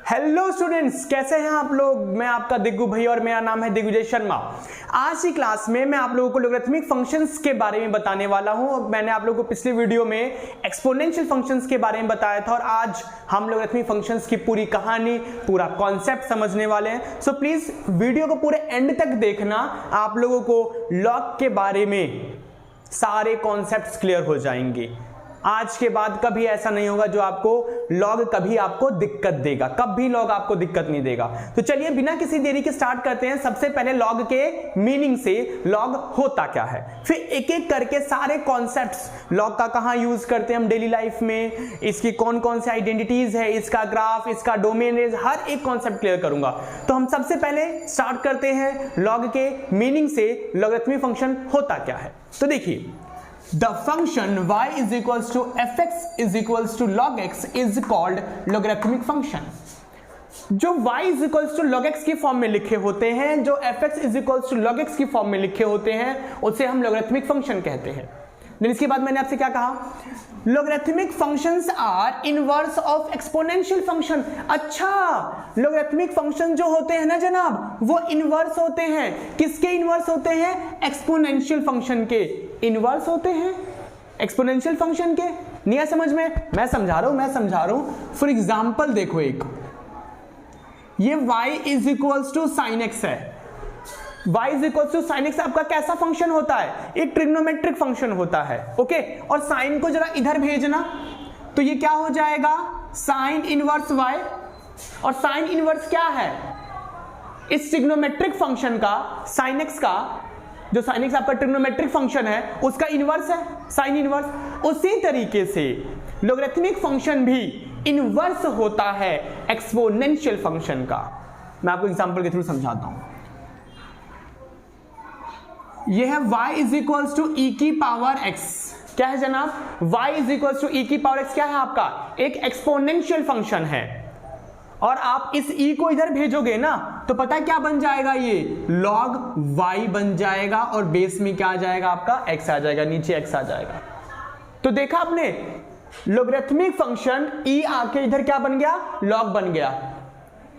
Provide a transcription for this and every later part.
Hello students, कैसे हैं आप लोग। मैं आपका दिग्गू भैया और मेरा नाम है दिग्विजय शर्मा। आज की क्लास में मैं आप लोगों को लॉगरिथमिक फंक्शंस के बारे में बताने वाला हूं। मैंने आप लोगों को पिछले वीडियो में एक्सपोनेंशियल फंक्शंस के बारे में बताया था और आज हम लॉगरिथमिक फंक्शंस की पूरी कहानी, पूरा कॉन्सेप्ट समझने वाले हैं। सो प्लीज वीडियो को पूरे एंड तक देखना, आप लोगों को लॉग के बारे में सारे कॉन्सेप्ट्स क्लियर हो जाएंगे। आज के बाद कभी ऐसा नहीं होगा जो आपको लॉग कभी आपको दिक्कत देगा, कभी लॉग आपको दिक्कत नहीं देगा। तो चलिए बिना किसी देरी के स्टार्ट करते हैं। सबसे पहले लॉग के मीनिंग से, लॉग होता क्या है, फिर एक एक करके सारे कॉन्सेप्ट्स, लॉग का कहां यूज करते हैं हम डेली लाइफ में, इसकी कौन कौन से आइडेंटिटीज है, इसका ग्राफ, इसका डोमेन रेंज, हर एक कॉन्सेप्ट क्लियर करूंगा। तो हम सबसे पहले स्टार्ट करते हैं लॉग के मीनिंग से, लॉगरिथमिक फंक्शन होता क्या है। तो देखिए, the function y is equals to fx is equals to log x is called logarithmic function। जो y is equals to log x की फॉर्म में लिखे होते हैं, जो fx is equals to log x की फॉर्म में लिखे होते हैं, उसे हम logarithmic function कहते हैं। लेकिन इसके बाद मैंने आपसे क्या कहा, logarithmic functions are inverse of exponential function। अच्छा, logarithmic function जो होते हैं ना जनाब, वो इनवर्स होते हैं। किसके इनवर्स होते हैं? एक्सपोनेंशियल फंक्शन के इनवर्स होते हैं, एक्सपोनेंशियल फंक्शन के। नहीं है समझ में? मैं समझा रहा हूं। फॉर एग्जाम्पल देखो, एक ये y is equals to sine x है। y is equals to sine x आपका कैसा फंक्शन होता है? एक ट्रिग्नोमेट्रिक फंक्शन होता है। ओके, और साइन को जरा इधर भेजना, तो ये क्या हो जाएगा? Sine inverse y। और साइन इनवर्स क्या है? इस ट्रिग्नोमेट्रिक फंक्शन का, साइन एक्स का, जो साइन एक्स आपका ट्रिग्नोमेट्रिक फंक्शन है, उसका इनवर्स है साइन इनवर्स। उसी तरीके से लॉगरिथमिक फंक्शन भी इनवर्स होता है एक्सपोनेंशियल फंक्शन का। मैं आपको एग्जांपल के थ्रू समझाता हूं। यह है y is equals to e की पावर x। क्या है जनाब? y is equals to e की पावर x क्या है आपका? एक एक्सपोनेंशियल फंक्शन है। और आप इस e को इधर भेजोगे ना, तो पता है क्या बन जाएगा? ये log y बन जाएगा और बेस में क्या आ जाएगा आपका? x आ जाएगा, नीचे x आ जाएगा। तो देखा आपने, लॉगरिथमिक फंक्शन e आके इधर क्या बन गया? log बन गया।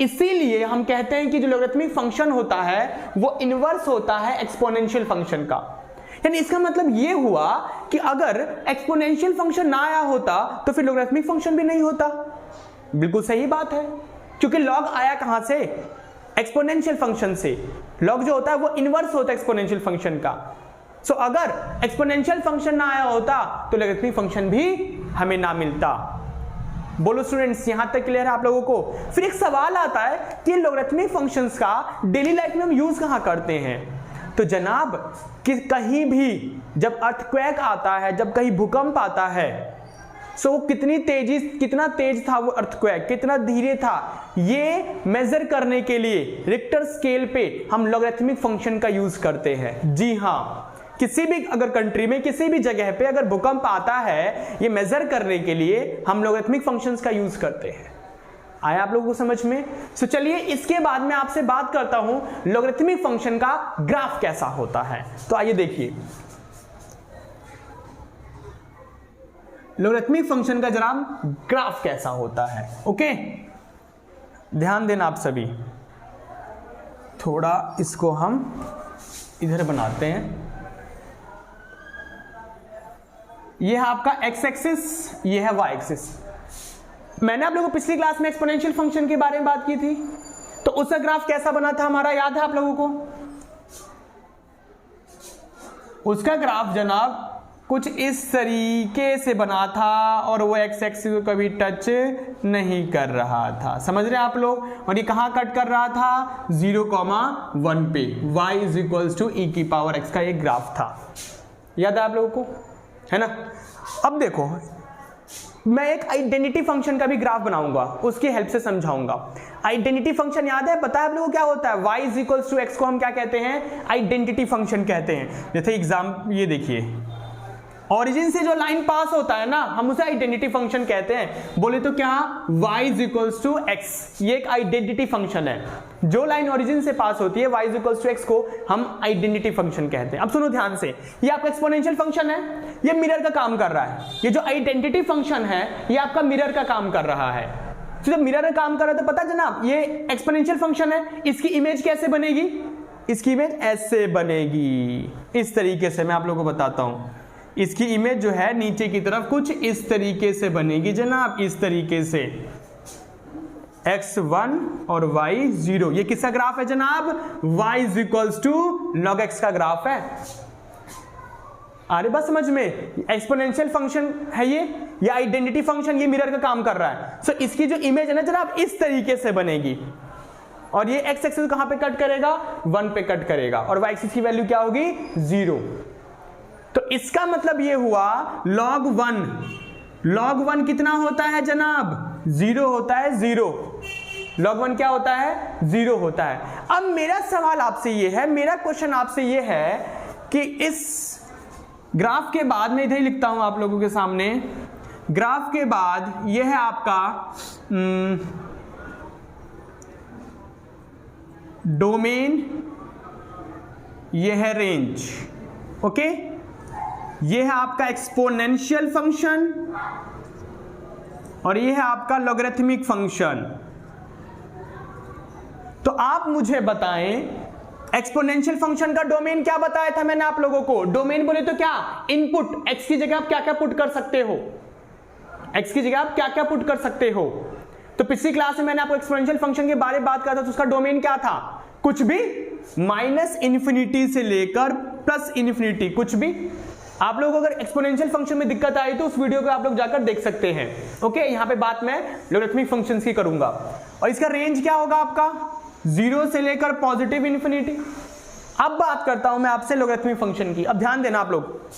इसीलिए हम कहते हैं कि जो लॉगरिथमिक फंक्शन होता है वो इनवर्स होता है एक्सपोनेंशियल फंक्शन का। यानी इसका मतलब ये हुआ कि अगर एक्सपोनेंशियल फंक्शन ना आया होता तो फिर लॉगरिथमिक फंक्शन भी नहीं होता। बिल्कुल सही बात है, क्योंकि लॉग आया कहां से? एक्सपोनेंशियल फंक्शन से। लॉग जो होता है वो इनवर्स होता है एक्सपोनेंशियल फंक्शन का। सो अगर एक्सपोनेंशियल फंक्शन ना आया होता तो लॉगरिथमिक फंक्शन भी हमें ना मिलता। बोलो स्टूडेंट्स, यहां तक क्लियर है आप लोगों को? फिर एक सवाल आता है कि लॉगरिथमिक फंक्शंस का डेली लाइफ में हम यूज कहां करते हैं? तो जनाब, कि कहीं भी जब अर्थक्वेक आता है, जब कहीं भूकंप आता है, सो वो कितना तेज था वो अर्थक्वेक, कितना धीरे था, ये मेजर करने के लिए रिक्टर स्केल पे हम लॉगरिथमिक फंक्शन का यूज करते हैं। जी हां, किसी भी अगर कंट्री में किसी भी जगह पे अगर भूकंप आता है, ये मेजर करने के लिए हम लॉगरिथमिक फंक्शंस का यूज करते हैं। आया आप लोगों को समझ में? सो चलिए इसके बाद मैं आपसे बात करता हूं लॉगरिथमिक फंक्शन का ग्राफ कैसा होता है। तो आइए देखिए, लॉगरिथमिक फंक्शन का जरा ग्राफ कैसा होता है। ओके, ध्यान देना आप सभी। थोड़ा इसको हम इधर बनाते हैं। यह है आपका x एक्सिस, यह है y एक्सिस। मैंने आप लोगों को पिछली क्लास में एक्सपोनेंशियल फंक्शन के बारे में बात की थी, तो उसका ग्राफ कैसा बना था हमारा, याद है आप लोगों को? उसका ग्राफ जनाब कुछ इस तरीके से बना था और वो x एक्सिस को कभी टच नहीं कर रहा था। समझ रहे हैं आप लोग? और ये कहां कट कर रहा था? 0,1 पे। y is equals to e की पावर x का एक ग्राफ था। याद है आप लोगों को? है ना? अब देखो, मैं एक आइडेंटिटी फंक्शन का भी ग्राफ बनाऊंगा, उसकी हेल्प से समझाऊंगा। आइडेंटिटी फंक्शन याद है? पता है आप लोगों को क्या होता है? y is equals to x को हम क्या कहते हैं? आइडेंटिटी फंक्शन कहते हैं। जैसे एग्जाम, ये देखिए, ओरिजिन से जो लाइन पास होता है ना, हम उसे आइडेंटिटी फंक्शन कहते हैं। बोले तो क्या? y is equals to x, ये एक आइडेंटिटी फंक्शन है। जो लाइन ओरिजिन से पास होती है y is equals to x को हम आइडेंटिटी फंक्शन कहते हैं। अब सुनो ध्यान से, ये आपका एक्सपोनेंशियल फंक्शन है, ये मिरर का काम कर रहा है। ये जो आइडेंटिटी फंक्शन है ये आपका मिरर का काम कर रहा है। तो जब मिरर काम कर रहा है तो पता है जनाब ये एक्सपोनेंशियल फंक्शन है, इसकी इमेज कैसे बनेगी, इसकी इमेज ऐसे बनेगी, इस तरीके से मैं आप लोगों को बताता हूं। इसकी इमेज जो है नीचे की तरफ कुछ इस तरीके से बनेगी जनाब, इस तरीके से x1 और y0। ये किसका ग्राफ है जनाब, y equals to log x का ग्राफ है। अरे बस समझ में, एक्सपोनेंशियल फंक्शन है ये आइडेंटिटी फंक्शन, ये मिरर का काम कर रहा है। सो इसकी जो इमेज है ना जनाब इस तरीके से बनेगी, और ये x एक्सिस कहां पे कट करेगा, 1 पे कट करेगा, और y एक्सिस की वैल्यू क्या होगी, 0। तो इसका मतलब ये हुआ log 1 कितना होता है जनाब, 0 होता है, 0। log 1 क्या होता है, 0 होता है। अब मेरा सवाल आपसे ये है, मेरा क्वेश्चन आपसे ये है कि इस ग्राफ के बाद मैं इधर ही लिखता हूं आप लोगों के सामने, ग्राफ के बाद ये है आपका डोमेन, ये है रेंज, ओके। ये है आपका एक्सपोनेंशियल फंक्शन और ये है आपका लॉगरिथमिक फंक्शन। तो आप मुझे बताएं एक्सपोनेंशियल फंक्शन का डोमेन क्या बताया था मैंने आप लोगों को, डोमेन बोले तो क्या, इनपुट, एक्स की जगह आप क्या क्या पुट कर सकते हो, एक्स की जगह आप क्या क्या पुट कर सकते हो। तो पिछली क्लास में मैंने आपको एक्सपोनेंशियल फंक्शन के बारे में बात करा था, तो उसका डोमेन क्या था, कुछ भी, -इन्फिनिटी से लेकर +इन्फिनिटी, कुछ भी। आप लोगों को अगर एक्सपोनेंशियल फंक्शन में दिक्कत आई तो उस वीडियो को आप लोग जाकर देख सकते हैं, ओके। यहां पे बात मैं लॉगरिथमिक फंक्शंस की करूंगा। और इसका रेंज क्या होगा आपका, 0 से लेकर +इन्फिनिटी। अब बात करता हूं मैं आपसे लॉगरिथमिक फंक्शन की। अब ध्यान देना आप लोग,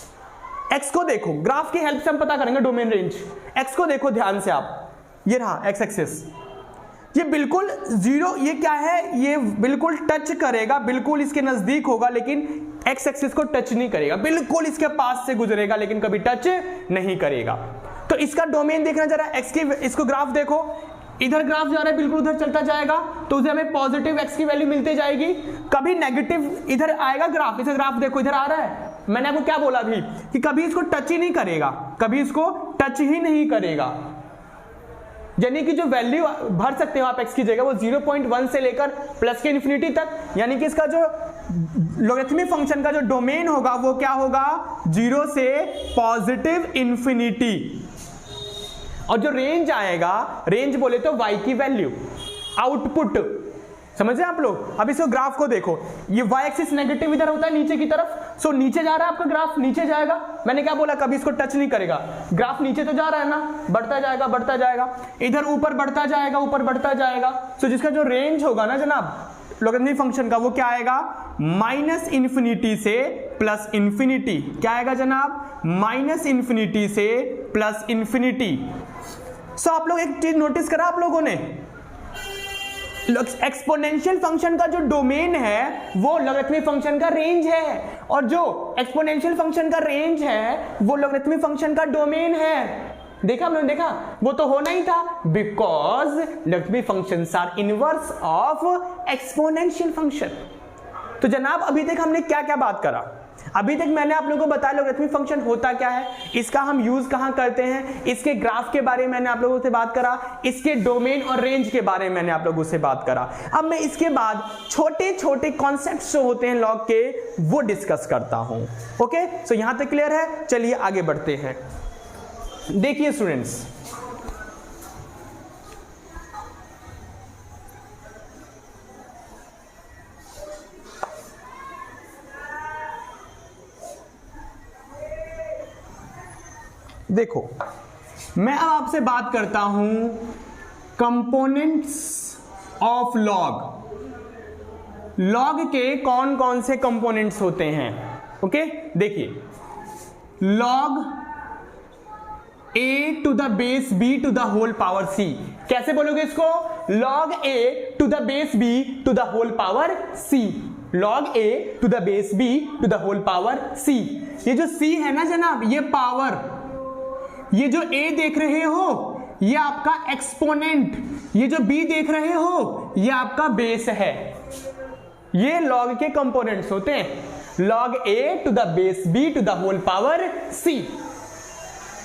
एक्स को देखो, ग्राफ की हेल्प से हम पता करेंगे डोमेन रेंज। एक्स को देखो ध्यान से आप, ये रहा एक्स एक्सिस, ये बिल्कुल 0, ये क्या है, ये बिल्कुल टच करेगा, बिल्कुल इसके नजदीक होगा, लेकिन एक्स एक्सिस को टच नहीं करेगा, बिल्कुल इसके पास से गुजरेगा लेकिन कभी टच नहीं करेगा। तो इसका डोमेन देखना जरा, एक्स की, इसको ग्राफ देखो, इधर ग्राफ जा रहा है, बिल्कुल उधर चलता जाएगा, तो उसे हमें पॉजिटिव एक्स की वैल्यू मिलती जाएगी। कभी नेगेटिव इधर आएगा ग्राफ, इसे ग्राफ देखो इधर आ रहा है, मैंने आपको क्या बोला अभी कि कभी इसको टच ही नहीं करेगा, कभी इसको टच ही नहीं करेगा। यानी कि जो वैल्यू भर सकते हो आप एक्स की जगह वो 0.1 से लेकर +इन्फिनिटी तक, यानी कि इसका जो लॉगरिथमिक फंक्शन का जो डोमेन होगा वो क्या होगा, 0 से +इन्फिनिटी। और जो रेंज आएगा, रेंज बोले तो y की वैल्यू, आउटपुट, समझ रहे आप लोग। अब इसको ग्राफ को देखो, ये y एक्सिस नेगेटिव इधर होता है नीचे की तरफ, सो नीचे जा रहा है आपका ग्राफ, नीचे जाएगा। मैंने क्या बोला, कभी इसको टच नहीं करेगा, ग्राफ नीचे तो जा रहा है ना, बढ़ता जाएगा बढ़ता जाएगा, इधर ऊपर बढ़ता जाएगा, ऊपर बढ़ता जाएगा। सो जिसका जो रेंज होगा ना जनाब लॉगरिथमिक फंक्शन का, वो क्या आएगा, -इन्फिनिटी से +इन्फिनिटी। क्या आएगा जनाब, -इन्फिनिटी से +इन्फिनिटी। सो आप लोग एक चीज नोटिस करा आप लोगों ने, एक्सपोनेंशियल फंक्शन का जो डोमेन है वो लॉगरिथमिक फंक्शन का रेंज है, और जो एक्सपोनेंशियल फंक्शन का रेंज है वो लॉगरिथमिक फंक्शन का डोमेन है। देखा हमने, देखा, वो तो होना ही था, because logarithmic functions are inverse of exponential function. तो जनाब अभी तक हमने क्या क्या बात करा, अभी तक मैंने आप लोगों को बताया लॉगरिथमिक फंक्शन होता क्या है, इसका हम यूज कहां करते हैं, इसके ग्राफ के बारे में मैंने आप लोगों से बात करा, इसके डोमेन और रेंज के बारे में मैंने आप लोगों से बात करा। अब मैं इसके बाद छोटे छोटे कॉन्सेप्ट्स जो होते हैं लॉग के वो डिस्कस करता हूं, ओके। सो यहां तक क्लियर है, चलिए आगे बढ़ते हैं। देखिए स्टूडेंट्स, देखो मैं अब आपसे बात करता हूं कंपोनेंट्स ऑफ लॉग। लॉग के कौन कौन से कंपोनेंट्स होते हैं, ओके। देखिए, log a to the base b to the whole power c, कैसे बोलोगे इसको, log a to the base b to the whole power c, log a to the base b to the whole power c। ये जो c है ना जनाब, ये power, ये जो a देख रहे हो ये आपका एक्सपोनेंट, ये जो b देख रहे हो ये आपका बेस है। ये log के कंपोनेंट्स होते हैं, log a to the base b to the whole power c।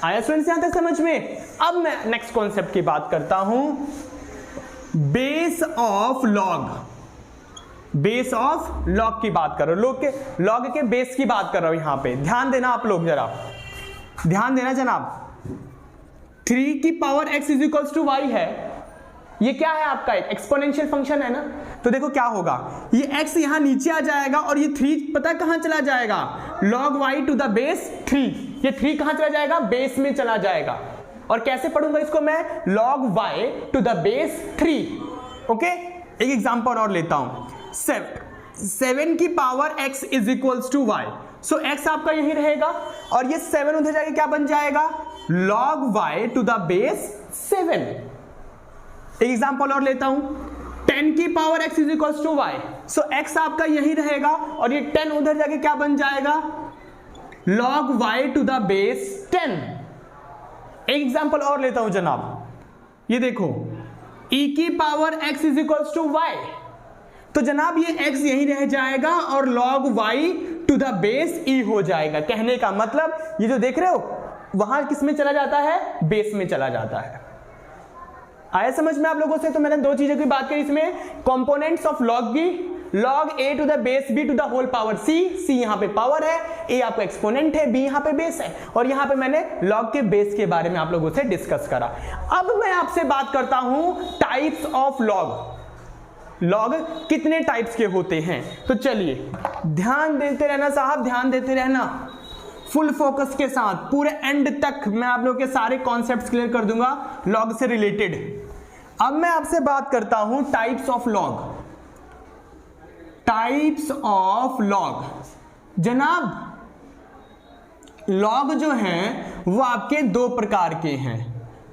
आया स्टूडेंट्स यहां तक समझ में। अब मैं नेक्स्ट कॉन्सेप्ट की बात करता हूं, base of log, base of log की बात कर रहा हूं, लॉग के बेस की बात कर रहा हूं यहां पे। ध्यान देना आप लोग, जरा ध्यान देना जनाब। 3 की power x is equals to y है, ये क्या है आपका एक एक्सपोनेंशियल फंक्शन है ना। तो देखो क्या होगा, ये x यहां नीचे आ जाएगा और ये 3 पता कहां चला जाएगा, log y to the base 3। ये 3 कहां चला जाएगा, बेस में चला जाएगा। और कैसे पढ़ूंगा इसको मैं, log y to the base 3। Okay, एक एग्जांपल और लेता हूं। 7 की power x is equals to Y, so x आपका यही रहेगा और ये 7 उधर जाके क्या बन जाएगा, log y to the base 7। एक एग्जांपल और लेता हूं, 10 की power x is equals to Y, so x आपका यही रहेगा और ये 10 उधर जाके क्या बन जाएगा, log y to the base 10। एक एग्जांपल और लेता हूं जनाब, ये देखो e की power x is equals to y, तो जनाब ये x यही रह जाएगा और log y to the base e हो जाएगा। कहने का मतलब ये जो देख रहे हो वहां किस में चला जाता है, बेस में चला जाता है। आया समझ में आप लोगों से। तो मैंने दो चीजों की बात करी इसमें, कंपोनेंट्स ऑफ log की, log a to the base b to the whole power c, c यहां पे पावर है, a आपका एक्सपोनेंट है, b यहां पे बेस है, और यहां पे मैंने log के बेस के बारे में आप लोगों से डिस्कस करा। अब मैं आपसे बात करता हूं टाइप्स ऑफ log, लॉग कितने टाइप्स के होते हैं। तो चलिए ध्यान देते रहना साहब, ध्यान देते रहना फुल फोकस के साथ, पूरे एंड तक मैं आप लोगों के सारे कॉन्सेप्ट्स क्लियर कर दूंगा लॉग से रिलेटेड। अब मैं आपसे बात करता हूं types of log. Types of log जनाब, लॉग जो हैं वो आपके 2 प्रकार के हैं।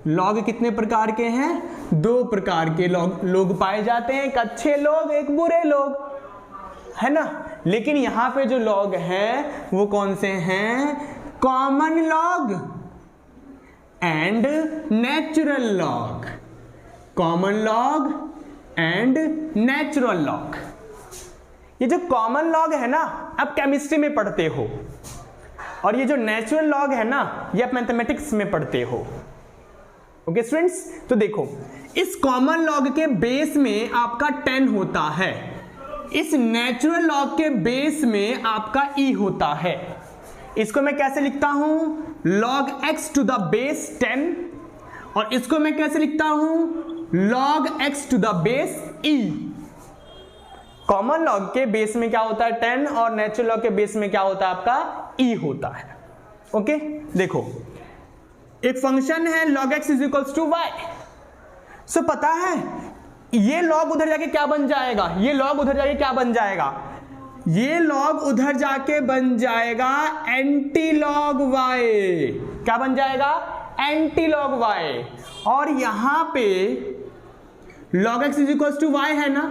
लॉग कितने प्रकार के हैं, 2 प्रकार के लोग पाए जाते हैं, एक अच्छे लोग एक बुरे लोग, है ना। लेकिन यहां पे जो लॉग हैं वो कौन से हैं, common log and natural log. Common log and natural log. ये जो कॉमन लॉग है ना, आप केमिस्ट्री में पढ़ते हो, और ये जो नेचुरल लॉग है ना, ये आप मैथमेटिक्स में पढ़ते हो। ओके स्टूडेंट्स, तो देखो इस कॉमन लॉग के बेस में आपका 10 होता है, इस नेचुरल लॉग के बेस में आपका e होता है। इसको मैं कैसे लिखता हूं, log x to the base 10, और इसको मैं कैसे लिखता हूं, log x to the base e। Common log के बेस में क्या होता है 10, और नेचुरल लॉग के बेस में क्या होता है आपका e होता है। ओके देखो एक फंक्शन है log x is equals to Y, so पता है ये लॉग उधर जाके क्या बन जाएगा, ये लॉग उधर जाके क्या बन जाएगा, ये लॉग उधर जाके बन जाएगा एंटी लॉग y। क्या बन जाएगा, एंटी लॉग y। और यहां पे log x is equals to y है ना,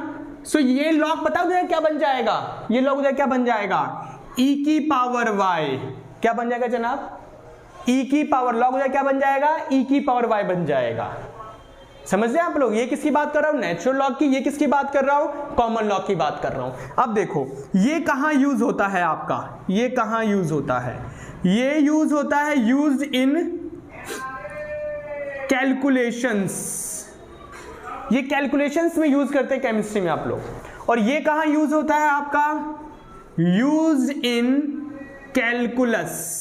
सो ये लॉग पता उधर क्या बन जाएगा, ये लॉग उधर क्या बन जाएगा, e की पावर y। क्या बन जाएगा जनाब, e की पावर, लॉग उधर क्या बन जाएगा, e की पावर y बन जाएगा। समझ रहे हैं आप लोग, ये किसकी बात कर रहा हूं, नेचुरल लॉग की, ये किसकी बात कर रहा हूं, कॉमन लॉग की बात कर रहा हूं। अब देखो ये कहां यूज होता है आपका, ये कहां यूज होता है, ये यूज होता है यूज्ड इन कैलकुलेशंस, ये कैलकुलेशंस में यूज करते हैं केमिस्ट्री में आप लोग। और ये कहां यूज होता है आपका, used in calculus,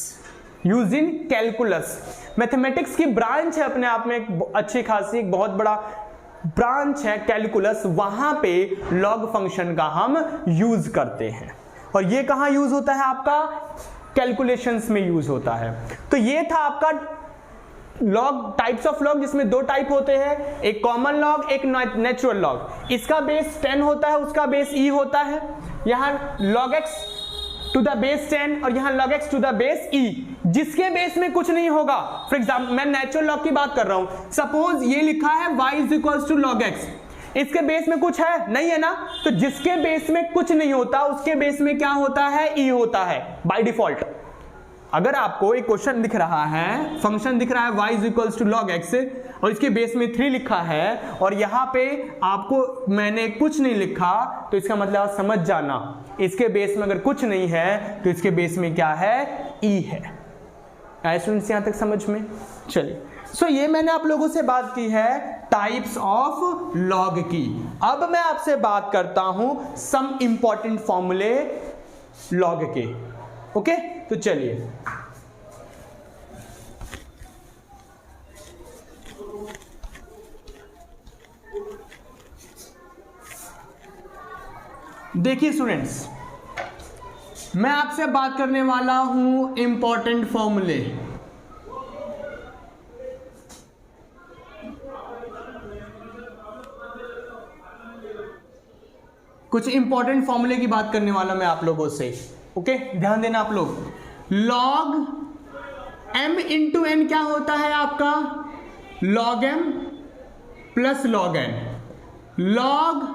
use in calculus. Mathematics की ब्रांच है अपने आप में एक अच्छी खासी, एक बहुत बड़ा ब्रांच है कैलकुलस, वहां पे लॉग फंक्शन का हम यूज करते हैं। और ये कहां यूज होता है आपका, कैलकुलेशंस में यूज होता है। तो ये था आपका लॉग, टाइप्स ऑफ लॉग, जिसमें 2 टाइप होते हैं, एक कॉमन लॉग एक नेचुरल लॉग। इसका बेस 10 होता है, उसका बेस e होता है। यहां log x to the base 10 और यहां log x to the base e, जिसके बेस में कुछ नहीं होगा। फॉर एग्जाम्पल मैं नेचुरल लॉग की बात कर रहा हूं, सपोज ये लिखा है y is equals to log x, इसके बेस में कुछ है नहीं है ना, तो जिसके बेस में कुछ नहीं होता उसके बेस में क्या होता है, e होता है बाय डिफॉल्ट। अगर आपको एक क्वेश्चन दिख रहा है, फंक्शन दिख रहा है y is equals to log x और इसके बेस में 3 लिखा है, और यहां पे आपको मैंने कुछ नहीं लिखा, तो इसका मतलब आप समझ जाना इसके बेस में अगर कुछ नहीं है तो इसके बेस में क्या है, e है। आए स्टूडेंट्स यहां तक समझ में, चलिए। सो ये मैंने आप लोगों से बात की है टाइप्स ऑफ लॉग की। अब मैं आपसे बात करता हूं सम इंपॉर्टेंट फॉर्मूले लॉग के। ओके, तो चलिए देखिए स्टूडेंट्स, मैं आपसे बात करने वाला हूं इंपॉर्टेंट फॉर्मूले। कुछ इंपॉर्टेंट फॉर्मूले की बात करने वाला मैं आप लोगों से। ओके, ध्यान देना आप लोग। लॉग m इंटू एन क्या होता है आपका? Log m plus log n। Log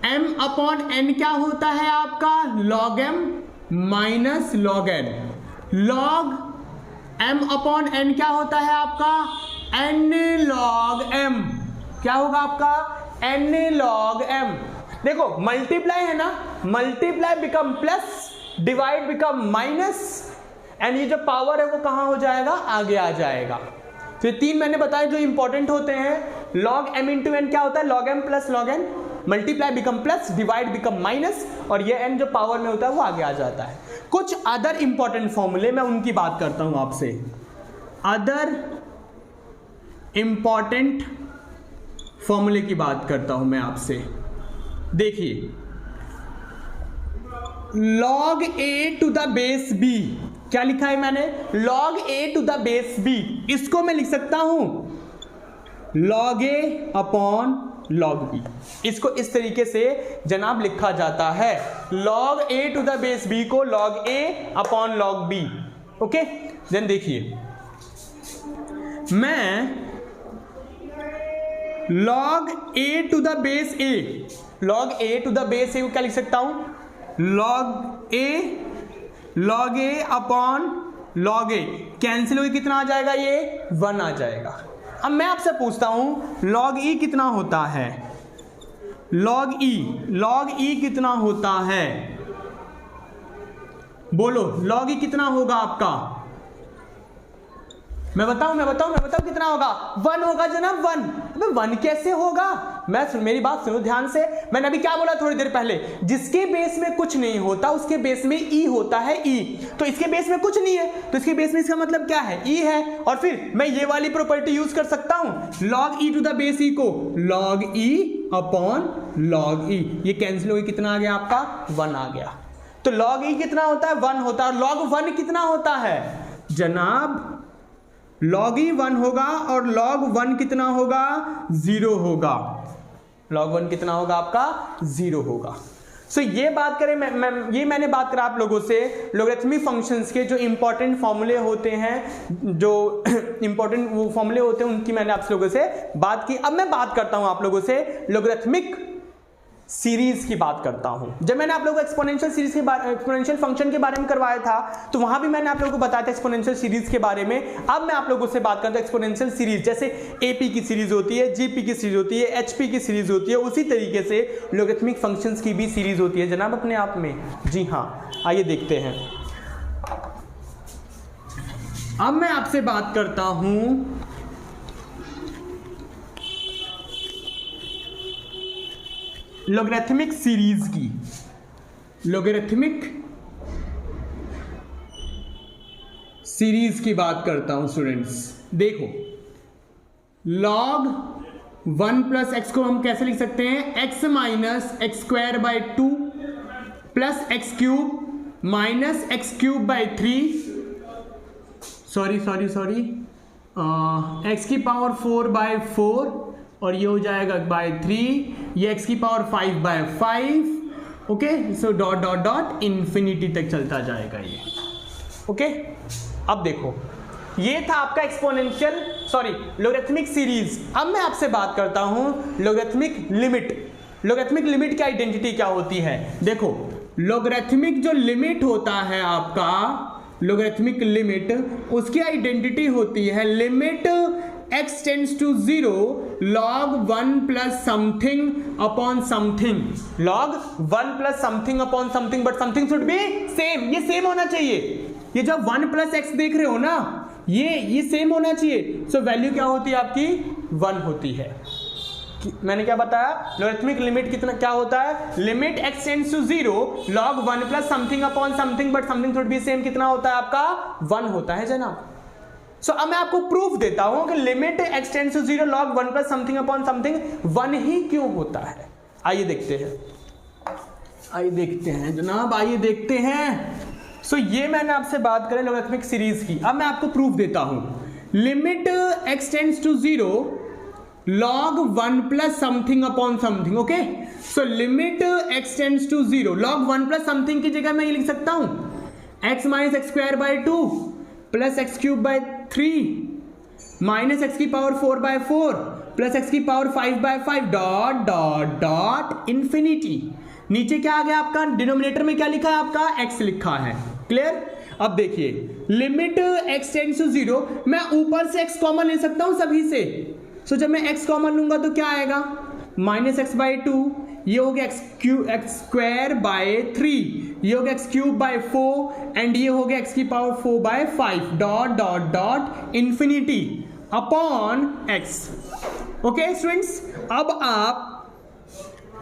m upon n क्या होता है आपका? Log m minus log n। Log m upon n क्या होता है आपका? n log m। क्या होगा आपका? n log m। देखो मल्टीप्लाई है ना, multiply become plus, divide become minus, and ये जो पावर है वो कहां हो जाएगा? आगे आ जाएगा। तो ये तीन मैंने बताया जो इंपॉर्टेंट होते हैं। लॉग m इंटू एन क्या होता है? Log m plus log n, multiply become plus, divide become minus, और ये n जो पावर में होता है वो आगे आ जाता है। कुछ अदर इंपॉर्टेंट फॉर्मूले मैं उनकी बात करता हूं आपसे। अदर इंपॉर्टेंट फॉर्मूले की बात करता हूं मैं आपसे। देखिए, log a to the base b, क्या लिखा है मैंने? log a to the base b। इसको मैं लिख सकता हूं log a upon log b। इसको इस तरीके से जनाब लिखा जाता है, log a to the base b को log a upon log b। Okay, then देखिए, मैं log a to the base a, log a to the base a को क्या लिख सकता हूं? log a upon log a। Cancel होकर कितना आ जाएगा? ये 1 आ जाएगा। अब मैं आपसे पूछता हूं log e कितना होता है? log e कितना होता है? बोलो, log e कितना होगा आपका? मैं बताऊं कितना होगा? 1 होगा जनाब, 1। अबे 1 कैसे होगा? मेरी बात सुनो ध्यान से। मैंने अभी क्या बोला थोड़ी देर पहले? जिसके बेस में कुछ नहीं होता उसके बेस में ई होता है, ई। तो इसके बेस में कुछ नहीं है तो इसके बेस में इसका मतलब क्या है? ई है। और फिर मैं ये वाली प्रॉपर्टी यूज कर सकता हूं, log e to the base E को log e upon log e। ये कैंसिल हो गया, कितना आ गया आपका? 1 आ गया। तो log e कितना होता है? 1 होता है। log 1 कितना होता है जनाब? log e 1 होगा और log 1 कितना होगा? 0 होगा। log 1 कितना होगा आपका? 0 होगा। सो ये बात करें, मैंने बात करा आप लोगों से लॉगरिथमिक फंक्शंस के जो इंपॉर्टेंट फॉर्मूले होते हैं, जो इंपॉर्टेंट वो फॉर्मूले होते हैं उनकी मैंने आप लोगों से बात की। अब मैं बात करता हूं आप लोगों से लॉगरिथमिक सीरीज की बात करता हूं। जब मैंने आप लोगों को एक्सपोनेंशियल सीरीज के बारे, एक्सपोनेंशियल फंक्शन के बारे में करवाया था तो वहां भी मैंने आप लोगों को बताया था एक्सपोनेंशियल सीरीज के बारे में। अब मैं आप लोगों से बात करता हूं एक्सपोनेंशियल सीरीज, जैसे एपी की सीरीज होती है, जीपी की सीरीज होती है, एचपी की सीरीज होती है, उसी तरीके से लॉगरिथमिक फंक्शंस की भी सीरीज होती है जनाब अपने आप में। जी हाँ, आइए देखते हैं। अब मैं आपसे बात करता हूं लॉगरिथमिक सीरीज की। लॉगरिथमिक सीरीज की बात करता हूं स्टूडेंट्स। देखो, log 1 प्लस एक्स को हम कैसे लिख सकते हैं? x minus x square by 2 plus x cube minus x cube by 3, sorry x की पावर 4 बाई 4, और ये हो जाएगा बाय 3, ये x की power 5 by 5। Okay, so dot dot dot infinity तक चलता जाएगा ये। ओके, अब देखो, ये था आपका एक्सपोनेंशियल लॉगरिथमिक सीरीज। अब मैं आपसे बात करता हूं लॉगरिथमिक लिमिट। लॉगरिथमिक लिमिट की आइडेंटिटी क्या होती है? देखो, लॉगरिथमिक जो लिमिट होता है आपका, लॉगरिथमिक लिमिट, उसकी आइडेंटिटी होती है limit x tends to 0 log 1 plus something upon something. log 1 plus something upon something, but something should be same. ये सेम होना चाहिए। ये जो 1 प्लस एक्स देख रहे हो ना, ये सेम होना चाहिए। सो वैल्यू क्या होती है आपकी? 1 होती है। मैंने क्या बताया, लॉगरिथमिक लिमिट कितना क्या होता है, limit x tends to 0 log 1 plus something upon something but something should be same, कितना होता है आपका 1 होता है जनाब। सो अब मैं आपको प्रूफ देता हूं कि limit x tends to 0 log 1 plus something upon something 1 ही क्यों होता है। आइए देखते हैं जनाब, आइए देखते हैं। सो ये मैंने आपसे बात करें लॉगरिथमिक सीरीज की। अब मैं आपको प्रूफ देता हूं, limit x tends to 0 log 1 plus something upon something. Okay, so limit x tends to 0 log 1 plus something की जगह मैं ये लिख सकता हूं x minus x square by 2 plus x cube by 3 minus x की पावर 4 बाय 4 प्लस एक्स की power 5 by 5 dot dot dot infinity. नीचे क्या आ गया आपका, डिनोमिनेटर में क्या लिखा है आपका, x लिखा है। क्लियर। अब देखिए लिमिट x टेंड्स टू 0, मैं ऊपर से x कॉमन ले सकता हूं सभी से। सो जब मैं x कॉमन लूंगा तो क्या आएगा, माइनस एक्स बाई 2, ये हो गया एक्स स्क्वायर बाय 3, ये हो गया एक्स क्यूब बाय 4 एंड ये हो गया एक्स की power 4 by 5 dot dot dot infinity upon x। Okay students, अब आप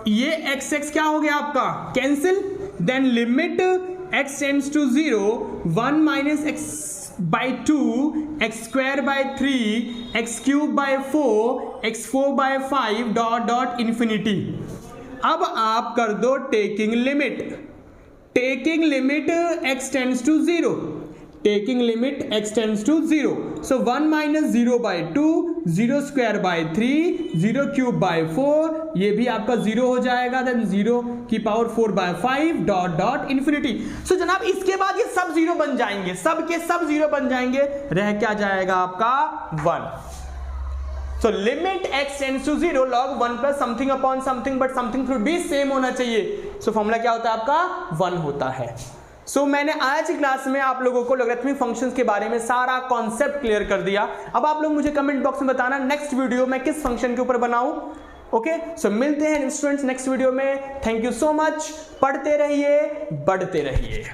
ये x x क्या हो गया आपका, cancel, then limit x tends to 0 1 minus x by 2 x square by 3 x cube by 4 x 4 by 5 dot dot infinity. अब आप कर दो taking limit x tends to 0, taking limit x tends to 0, so 1 minus 0 by 2 0 square by 3 0 cube by 4, ये भी आपका 0 हो जाएगा, then 0 की power 4 by 5 dot dot infinity. So जनाब इसके बाद ये सब 0 बन जाएंगे, सब के सब 0 बन जाएंगे, रह क्या जाएगा आपका 1। So limit x tends to 0 log 1 plus something upon something but something should be same होना चाहिए। सो फॉर्मूला क्या होता है आपका 1 होता है। सो मैंने आज की क्लास में आप लोगों को लॉगरिथमिक फंक्शंस के बारे में सारा कॉन्सेप्ट क्लियर कर दिया। अब आप लोग मुझे कमेंट बॉक्स में बताना नेक्स्ट वीडियो मैं किस फंक्शन के ऊपर बनाऊं। ओके, सो मिलते हैं स्टूडेंट्स नेक्स्ट वीडियो में। थैंक यू सो मच, पढ़ते रहिए, बढ़ते रहिए।